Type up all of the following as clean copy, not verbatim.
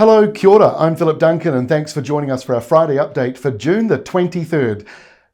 Hello, kia ora. I'm Philip Duncan and thanks for joining us for our Friday update for June the 23rd.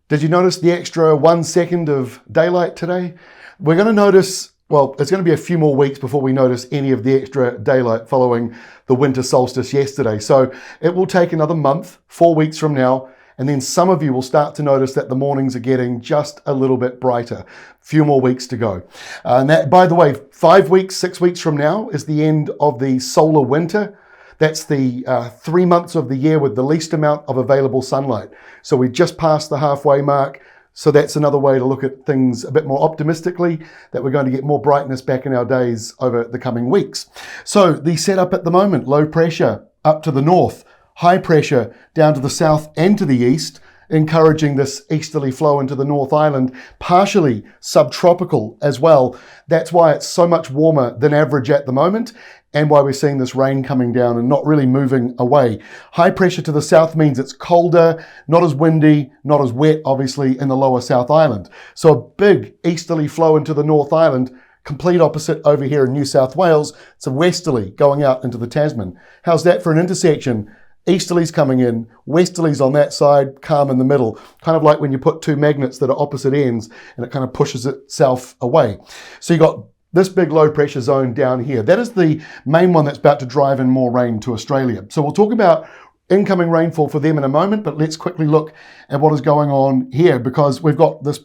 Did you notice the extra 1 second of daylight today? We're going to notice, well, it's going to be a few more weeks before we notice any of the extra daylight following the winter solstice yesterday. So it will take another month, 4 weeks from now, and then some of you will start to notice that the mornings are getting just a little bit brighter. A few more weeks to go. And that, by the way, 5 weeks, 6 weeks from now is the end of the solar winter. That's the 3 months of the year with the least amount of available sunlight. So we just passed the halfway mark. So that's another way to look at things a bit more optimistically, that we're going to get more brightness back in our days over the coming weeks. So the setup at the moment, low pressure up to the north, high pressure down to the south and to the east, encouraging this easterly flow into the North Island, partially subtropical as well. That's why it's so much warmer than average at the moment and why we're seeing this rain coming down and not really moving away. High pressure to the south means it's colder, not as windy, not as wet, obviously, in the lower South Island. So a big easterly flow into the North Island, complete opposite over here in New South Wales. It's a westerly going out into the Tasman. How's that for an intersection? Easterlies coming in, westerlies on that side, calm in the middle. Kind of like when you put two magnets that are opposite ends and it kind of pushes itself away. So you got this big low pressure zone down here. That is the main one that's about to drive in more rain to Australia. So we'll talk about incoming rainfall for them in a moment, but let's quickly look at what is going on here because we've got this,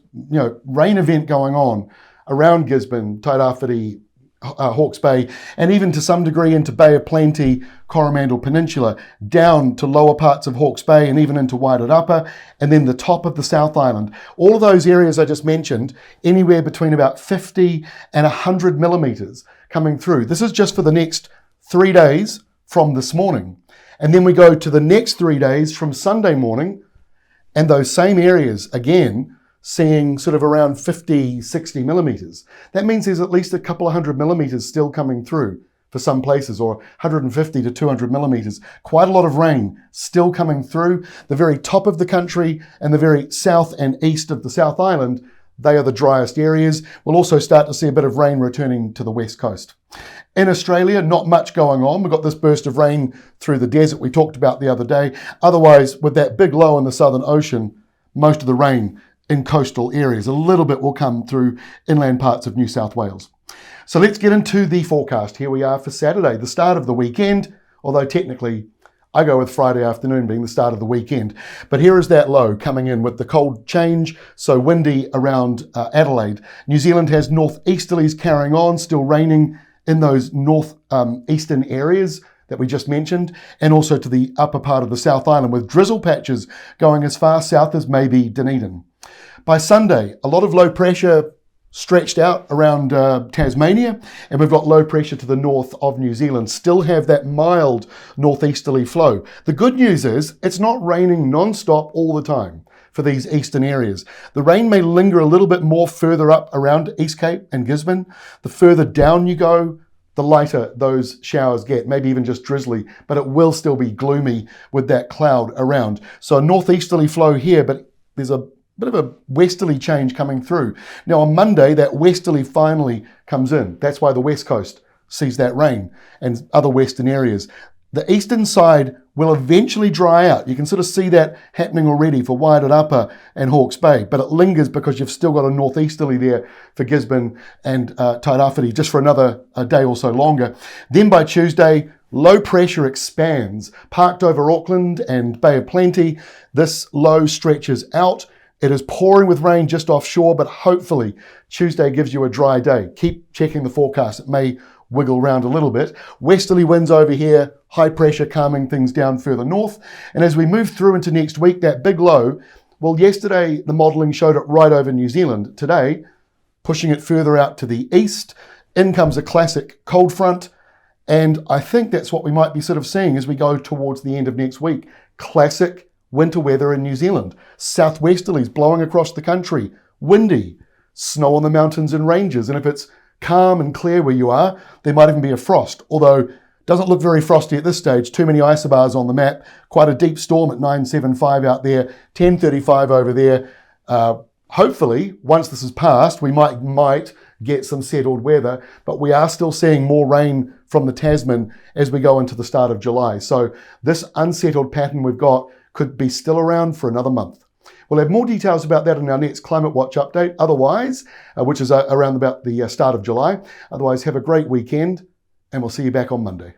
rain event going on around Gisborne, Tairāwhiti, Hawke's Bay, and even to some degree into Bay of Plenty, Coromandel Peninsula, down to lower parts of Hawke's Bay and even into Wairarapa, and then the top of the South Island. All of those areas I just mentioned, anywhere between about 50 and 100 millimetres coming through. This is just for the next 3 days from this morning. And then we go to the next 3 days from Sunday morning, and those same areas again, seeing sort of around 50, 60 millimetres. That means there's at least a couple of 100 millimetres still coming through for some places, or 150 to 200 millimetres. Quite a lot of rain still coming through. The very top of the country and the very south and east of the South Island, they are the driest areas. We'll also start to see a bit of rain returning to the west coast. In Australia, not much going on. We've got this burst of rain through the desert we talked about the other day. Otherwise, with that big low in the Southern Ocean, most of the rain in coastal areas. A little bit will come through inland parts of New South Wales. So let's get into the forecast. Here we are for Saturday, the start of the weekend, although technically I go with Friday afternoon being the start of the weekend. But here is that low coming in with the cold change, so windy around Adelaide. New Zealand has northeasterlies carrying on, still raining in those northeastern areas that we just mentioned, and also to the upper part of the South Island with drizzle patches going as far south as maybe Dunedin. By Sunday, a lot of low pressure stretched out around Tasmania, and we've got low pressure to the north of New Zealand. Still have that mild northeasterly flow. The good news is it's not raining non-stop all the time for these eastern areas. The rain may linger a little bit more further up around East Cape and Gisborne. The further down you go, the lighter those showers get, maybe even just drizzly, but it will still be gloomy with that cloud around. So a northeasterly flow here, but there's a bit of a westerly change coming through. Now on Monday, that westerly finally comes in. That's why the west coast sees that rain and other western areas. The eastern side will eventually dry out. You can sort of see that happening already for Wairarapa and Hawke's Bay, but it lingers because you've still got a northeasterly there for Gisborne and Tairāwhiti just for another day or so longer. Then by Tuesday, low pressure expands, parked over Auckland and Bay of Plenty. This low stretches out. It is pouring with rain just offshore, but hopefully Tuesday gives you a dry day. Keep checking the forecast. It may wiggle around a little bit. Westerly winds over here, high pressure calming things down further north. And as we move through into next week, that big low, well, yesterday the modelling showed it right over New Zealand. Today, pushing it further out to the east, in comes a classic cold front. And I think that's what we might be sort of seeing as we go towards the end of next week. Classic winter weather in New Zealand. Southwesterlies blowing across the country. Windy. Snow on the mountains and ranges. And if it's calm and clear where you are, there might even be a frost. Although doesn't look very frosty at this stage. Too many isobars on the map. Quite a deep storm at 975 out there. 1035 over there. Hopefully, once this is passed, we might get some settled weather, but we are still seeing more rain from the Tasman as we go into the start of July. So this unsettled pattern we've got could be still around for another month. We'll have more details about that in our next Climate Watch update. Otherwise, which is around about the start of July. Otherwise, have a great weekend, and we'll see you back on Monday.